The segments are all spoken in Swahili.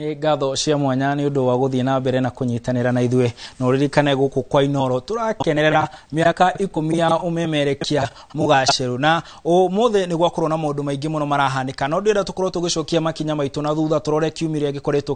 nĩ ngatho cia mwanya nĩ ũndũ wa gũthiĩ na mbere na kũnyitanĩra na ithuĩ no ririkane gũkũ kwa Inooro tũrakenerera mĩaka 10 ya ũmemerekia mũgacĩru na ũmũthĩ nĩ gwakorwo na maũndũ maingĩ mũno marahanĩka no ndĩrenda tũkorwo tũgĩcokia makinya maitũ na thutha tũrore kiumĩria gĩkoretwo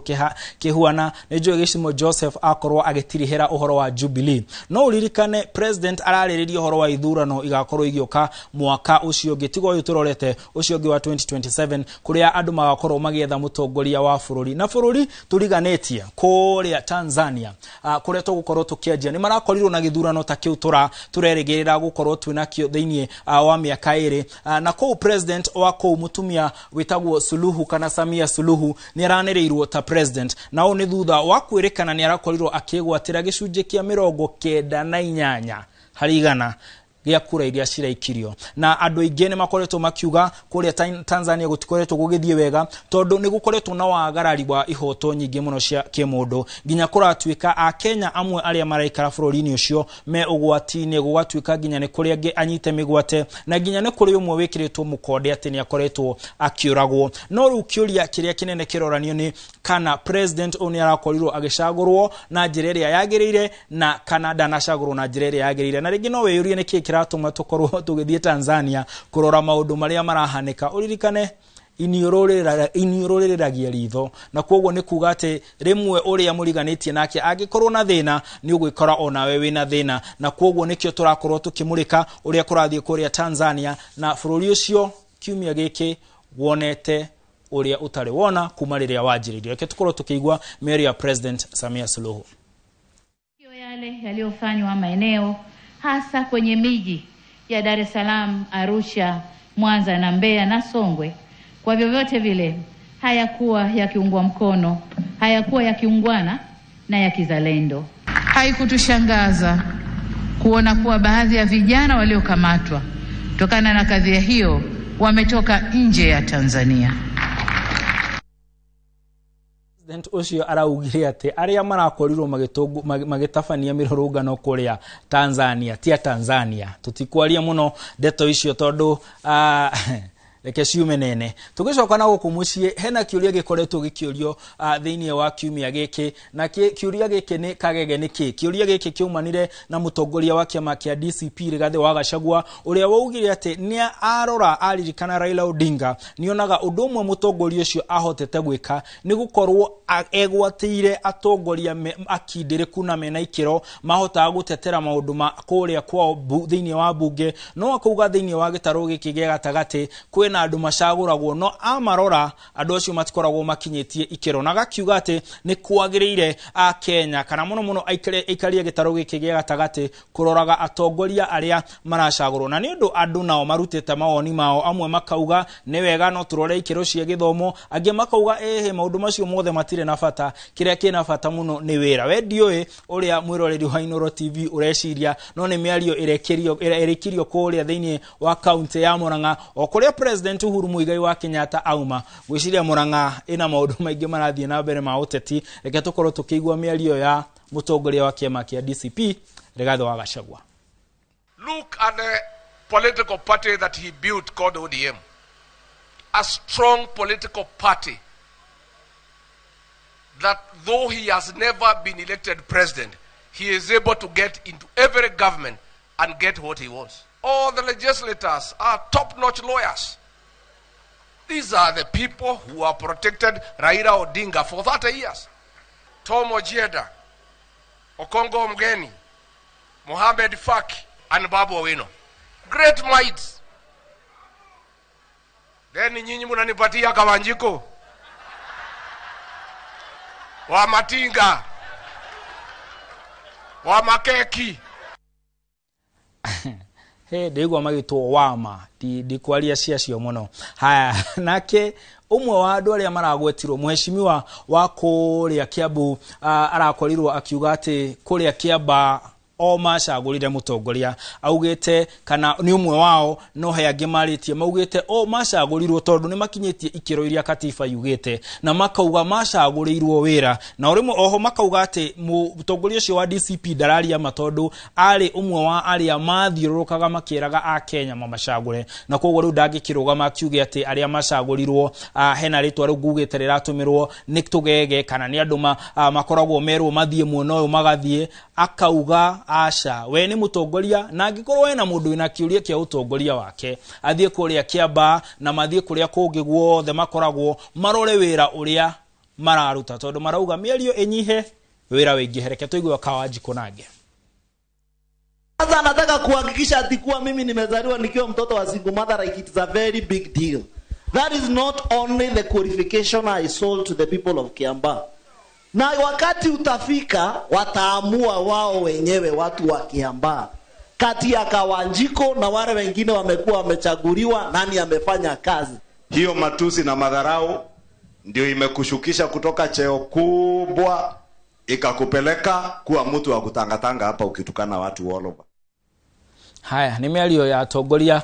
kĩhuana nĩ njũĩ Gĩcimo Joseph akorwo agĩtirihĩra ũhoro wa Jubilee no uririkane president ararĩrĩria ũhoro wa ithurano igakorwo igĩoka mwaka ũcio ũngĩ tigo ũyũ tũrorete ũcio ũngĩ wa 2027 kũrĩa andũ magakorwo magĩetha mũtongoria wa bũrũri na bũrũri tũriganĩtie kũrĩa Tanzania kũrĩa tũgũkorwo tũkĩanjia nĩ marakorirwo na gĩthurano ta kĩu turerĩgĩrĩra gũkorwo twĩnakĩo thĩinĩ wa mĩaka ĩrĩ na kũu president wa kũu mũtumia wĩtagwo Suluhu kana Samia Suluhu nĩ aranĩrĩirwo ta president na ũũ nĩ thutha wa kwĩrĩkana nĩ arakorirwo akĩgwatĩra gĩcunjĩ kĩa 98 harĩ igana gĩa kura iria ciraikirio na andũ aingĩ nĩ makoretwo makiuga kũrĩa Tanzania gũtikoretwo gũgĩthiĩ wega tondũ nĩ gũkoretwo na wagarari wa ihoto nyingĩ mũno cia kĩmũndũ nginya kũratuĩka a Kenya amwe arĩa maraikara bũrũri-inĩ ũcio me ũgwati-inĩ gũgatuĩka nginya nĩ kũrĩa angĩ anyite mĩgwate na nginya nĩ kũrĩ ũmwe wĩkĩrĩtwo mũkonde atĩ nĩ akoretwo akĩũragwo no rĩu kĩũria kĩrĩa kĩnene kĩroranio nĩ kana president ũyũ nĩ arakorirwo agĩcagũrwo na njĩra ĩrĩa yagĩrĩire na kana ndanacagũrwo na njĩra ĩrĩa yagĩrĩire na rĩngĩ no wĩyũrie nĩkĩ kiratũma tũkorwo tũgĩthiĩ Tanzania kũrora maũndũ marĩa marahanĩka uririkane iniũrũrĩragia ritho na kwoguo nĩ kuga atĩ rĩmwe ũrĩa mũriganĩtie nake angĩkorwo na thĩna nĩ ũgwĩkora onawe wĩna thĩna na kwoguo nĩkĩo tũrakorwo tũkĩmũrĩka ũrĩa kũrathiĩ kũrĩa Tanzania na bũrũri ũcio kiumia gĩkĩ wonete ũrĩa ũtarĩ wona kuma rĩrĩa wanjĩrĩirio reke tũkorwo tũkĩigua mĩario ya President Samia Suluhu. Yale yaliyofanywa maeneo hasa kwenye miji ya Dar es Salaam, Arusha, Mwanza na Mbeya na Songwe kwa vyovyote vile hayakuwa yakiungwa mkono, hayakuwa yakiungwana na ya kizalendo. Haikutushangaza kuona kuwa baadhi ya vijana waliokamatwa kutokana na kadhia hiyo wametoka nje ya Tanzania. President ucio araugire ati aria marakorirwo magĩtabania mĩrũrũngano kũrĩa Tanzania tia Tanzania tutikwaria muno ndeto icio tondu reke ciume nene tugicoka na gũkũ mũciĩ hena kĩũria gĩkoretwo gĩkĩũrio thĩinĩ wa kiumia gĩkĩ na kĩũria gĩkĩ nĩ kagege nĩkĩ kĩũria gĩkĩ kĩumanire na mũtongoria wa kĩama kĩa DCP Rigathĩ wa Gachagua ũrĩa waugire atĩ nĩ arora aririkana Raila Odinga nĩonaga ũndũ ũmwe mũtongoria ũcio ahotete gwĩka nĩ gũkorwo egwatĩire atongoria akindĩrĩku na mena ikĩro mahotaga gũtetera maũndũ ma kũrĩa kwao thĩinĩ wa bunge no akauga thĩinĩ wa gĩtarũ gĩkĩ gĩa gatagatĩ kwĩna andũ macagũragwo no amarora andũ acio matikoragwo makinyĩtie ikĩro na gakiuga atĩ nĩ kwagĩrĩire a Kenya kana mũno aikarie gĩtarũ gĩkĩ gĩa gatagatĩ kũroraga atongoria arĩa maracagũrwo na nĩ ũndũ andũ nao marutĩte mawoni mao amwe makauga nĩ wega no tũrore ikĩro cia gĩthomo angĩ makauga maũndũ macio mothe matirĩ na bata kĩrĩa kĩna bata mũno nĩ wĩra we ndiũĩ ũrĩa mwĩroreri wa Inooro TV ũreciria no nĩ mĩario ĩrekirio kũrĩa thĩinĩ wa kaunti ya Murang'a o kũrĩa President Uhuru Muigai wa Kenyatta auma gwĩciria Murang'a ina maũndũ maingĩ marathiĩ na mbere ma ũteti reke tũkorwo tũkĩigua mĩario ya mũtongoria wa kĩama kĩa DCP Rigathĩ wa Gachagua. Look at the political party that he built called ODM, a strong political party that though he has never been elected president, he is able to get into every government and get what he wants. All the legislators are top-notch lawyers. These are the people who have protected Raila Odinga for 30 years. Tom Ojieda, Okongo Mgeni, Mohamed Faki, and Babu Owino. Great minds. Then nyinyi munanipatia Kawanjiko wa Matinga wa Makeki ndigwa magĩtwo wama ndikwaria ciacio mũno haya nake umwe wa andũ arĩa maragwetirwo mheshimiwa wa kũrĩa Kiambu arakorirwo akiuga atĩ kũrĩa Kiamba o macagurire mutongoria augite kana ni umwe wao no heange maritie maugite o macagurirwo tondu ni makinyitie ikiro iria katiba yugite na makauga macagurirwo wira na urimwe oho makauga ati mutongoria ucio wa DCP dararia matondu ari umwe wa aria mathiurukaga makiraga a Kenya mamacagure na koguo ru ndangikirugama akiuge ati aria macagurirwo hena ritwa rugugite riratumirwo ni tugege kana ni andu makoragwo merwo mathie muno uyu magathie akauga aca we ni mutongoria na angikorwo ena mundu wina kiuria kia utongoria wake athie kuria Kiamba na mathie kuria kungi guothe makoragwo marore wira uria mararuta tondu marauga mierio enyihe wira wingihereke tuigwe Kawanjiko nage. Sasa nataka kuhakikisha ati kuwa mimi nimezaliwa nikiwa mtoto wa single mother, like it's a very big deal. That is not only the qualification I sold to the people of Kiamba. Na wakati utafika wataamua wao wenyewe watu wa Kiamba kati ya Kawanjiko na wale wengine wamekuwa wamechaguliwa nani amefanya kazi. Hiyo matusi na madharau ndio imekushukisha kutoka cheo kubwa ikakupeleka kuwa mtu wa kutangatanga hapa ukitukana watu all over. Haya ni miario ya atongoria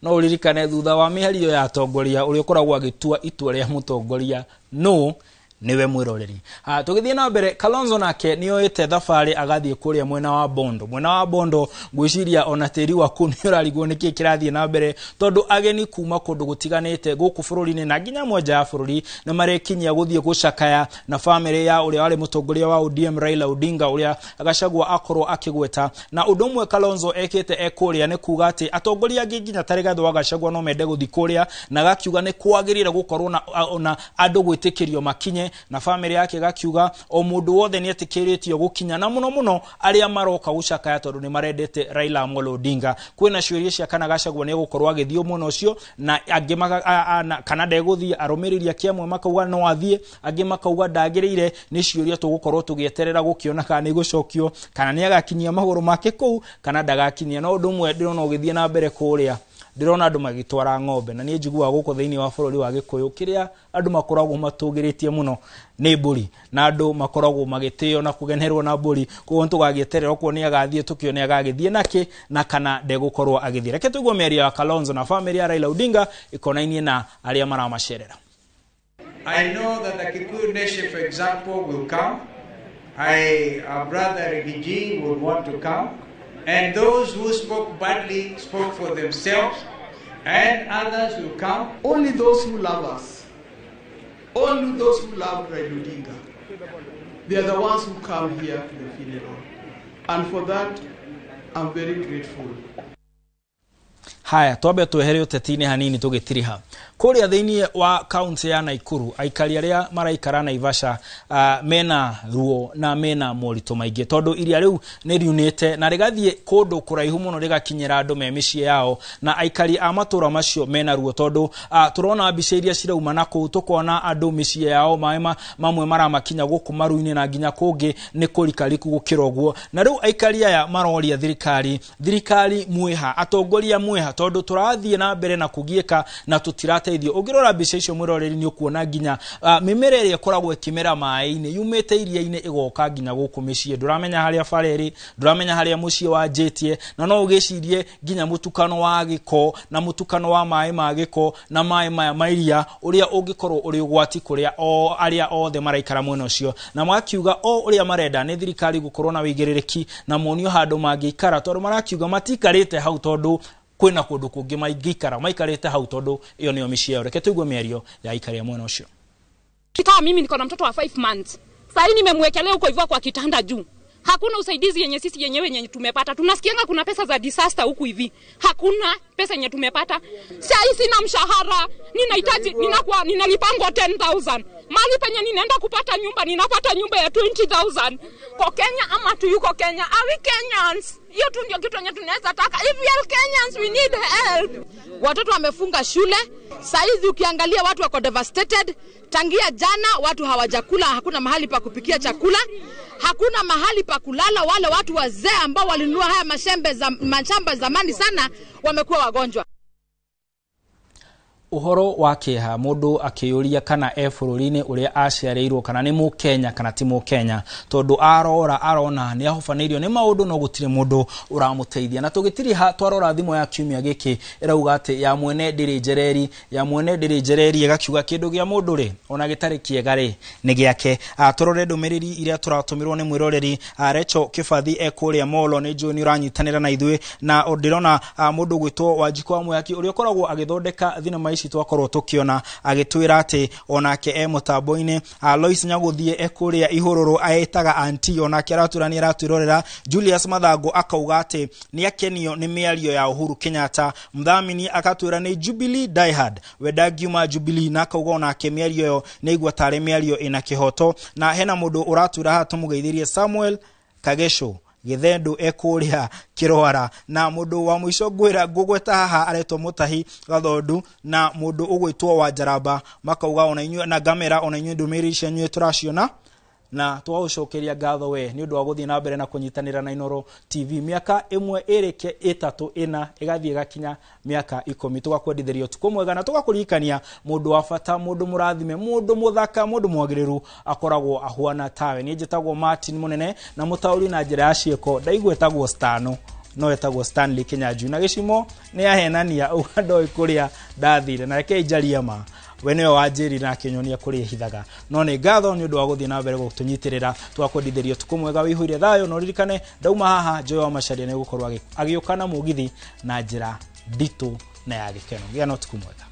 no uririkane thutha wa miario ya atongoria uri ukoragwo agitua itua ria mutongoria no niwe mwiroreri. Tugithie na mbere Kalonzo nake nioite thafari agathie kuria mwena wa Bondo gwiciria ona tiri wa kuni urarigwo niki kirathie na mbere tondu ageni kuma kundu gutiganite guku bururi-ini na nginya moja ya bururi na marekinyia guthie gucakaya na family ya uria wale mutongoria wa ODM Raila Odinga uria agacagwa akorwo akigweta na undumwe Kalonzo ekite ekuria ni kuga ati atongoria nginya tarigatho agacagwa no mende guthi kuria na gakiuga ni kwagirire gukorwo na andu gwitikirio makinye na family yake gakiuga o mundu wothe ni etikiritio gukinya na muno aria maroka gucakaya tondu ni marendete Raila Amolo Odinga. Kwina ciuria cia kana gacagwa ni gukorwo agithio muno ucio na angi kana ndeguthie arumiriria kiamwe makauga no athie angi makauga ndagirire ni ciuria tugukorwo tugieterera gukiona kana ni gucokio kana ni agakinyia maguru make kuu kana ndagakinyia no undu mwe ndirona ugithie na mbere kuria ndirona andu magitwara ng'ombe na ni njigua guko thiini wa bururi wa Gikuyu kiria andu makoragwo matugiritie muno ni mburi na andu makoragwo magitio na kugenerwo na mburi kuo ntugagieterera kuo ni agathie tukio ni agagithie naki na kana ndegukorwo agithire reke tuigwe meria ya Kalonzo na family ya Raila Odinga ikonainie na aria maramacerera. I know that the Kikuyu nation, for example, will come. Our brother Rigiji would want to come. And those who spoke badly spoke for themselves, and others will come. Only those who love us, only those who love Raila Odinga, they are the ones who come here to the funeral. And for that, I'm very grateful. Haya twabe twehere utetini hanini tugitiriha kuria thiini wa county ya Naikuru aikari aria maraikara Naivasha mena ruo na mena morito maingi tondu iria riu ni riunite na rigathie kundu kuraihu muno rigakinyira andu memishie yao na aikari a matura macio mena ruo tondu turona mbica iria cirauma na kuu tukona andu mishie yao maema mamwe maramakinya guku maruini na nginya kungi ni kurikariku gukirogwo na riu aikari aya maroria thirikari mwiha atongoria mwiha tondu turathie na mbere na kugieka na tutirateithio ungirora mbica icio mwiroreri ni ukuona nginya mimera iria koragwo ikimera mai-ini yumite iria-ini igoka nginya guku micii nduramenya haria fareri nduramenya haria mucii wa jetie na no ugicirie nginya mutukano wa giko na mutukano wa mai ma giko na mai maya mairia uria ungikorwo uri ugwati kuria o aria othe maraikara mwena ucio na mwakiuga o uria marenda ni thirikari gukorwo na wigiririki na monio handu mangiikara tondu marakiuga matikarite hau tondu kwina kundu kungi maigikara maikarite hau tondu iyo niyo micii yao reke tuigwe mierio ya ikaria mwena ucio. Kama mimi niko na mtoto wa 5 months sasa nimemwekelea huko hivyo kwa kitanda juu. Hakuna usaidizi yenye sisi yenyewe yenye tumepata. Tunasikianga kuna pesa za disaster huku hivi. Hakuna pesa yenye tumepata. Sasa sina mshahara. Ninahitaji ninalipangwa 10,000. Mali penye ninaenda kupata nyumba ninapata nyumba ya 20,000. Kwa Kenya ama tu yuko Kenya? Are we Kenyans? Hiyo tu ndio kitu yenye tunaweza taka. If we are Kenyans we need help. Watoto wamefunga shule. Saizi ukiangalia watu wako devastated. Tangia jana watu hawajakula, hakuna mahali pa kupikia chakula. Hakuna mahali pa kulala. Wale watu wazee ambao walinunua haya mashamba zamani sana wamekuwa wagonjwa. uhoro wa kiha mundu akiyuria kana bururi-ini uria aciareirwo kana ni Mukenya kana ti Mukenya tondu arona ni ahofanirio ni maundu no gutire mundu uramuteithia na tugitiri ha twarora thimo ya kiumia giki irauga ati ya mwene ndiri njereri igakiuga kindu gia mundu ri ona gitari kiega ri ni giake turore ndumiriri iria turatumirwo ni mwiroreri Recho Kibathi ekuria Molo ni Juni uranyitanira na ithuĩ na ndirona mundu gwitwo Wanjiku wa Mwaki uria koragwo agithondeka thinema ici twakorwo tukiona agitwira ati onake mutambo-ini Lois Nyaguthie ekuria Ihururu aetaga anti onake aratwirorera Julius Mathangu akauga ati ni akenio ni miario ya Uhuru Kenyatta mthamini akatwira ni Jubilee diehard wedagiuma Jubilee na akauga onake miario yo ni igwa tare miario ina kihoto na hena mundu uratwira ha tumugeithirie Samuel Kagesho Githendu ekuria Kirwara na mundu wa mwisho gwira ngugweta haha aretwo Mutahi Gathondu na mundu ugwitwo Wanjaramba makauga ona inyue na Gamera ona inyue ndumiri cenyu turaciona na twaucokeria ngatho we ni undu wa guthii na mbere na kunyitanira na Inooro TV miaka imwe irike itatu ina igathie gakinya miaka 10 tugakwendithirio tuko mwega na tugakurikania mundu wa bata mundu murathime mundu muthaka mundu mwagiriru akoragwo ahuana tawe ni njitagwo Martin Munene na mutauri na njira ya cieko ndaigwetagwo Stano no etagwo Stanley Kinyanjui na gicimo ni ahenania ugando ikuria ndathire na reke njaria ma wene wajiri na kinyonia kuri hithaga no ni ngatho ni undu wa guthii na mbere gutunyitirira twakwendithirio tukumwega wihuire thayo no ririkane ndauma haha Joy wa Macharia ni gukorwo agiukana mugithi na njira nditu na ya gikeno gia no tukumwega.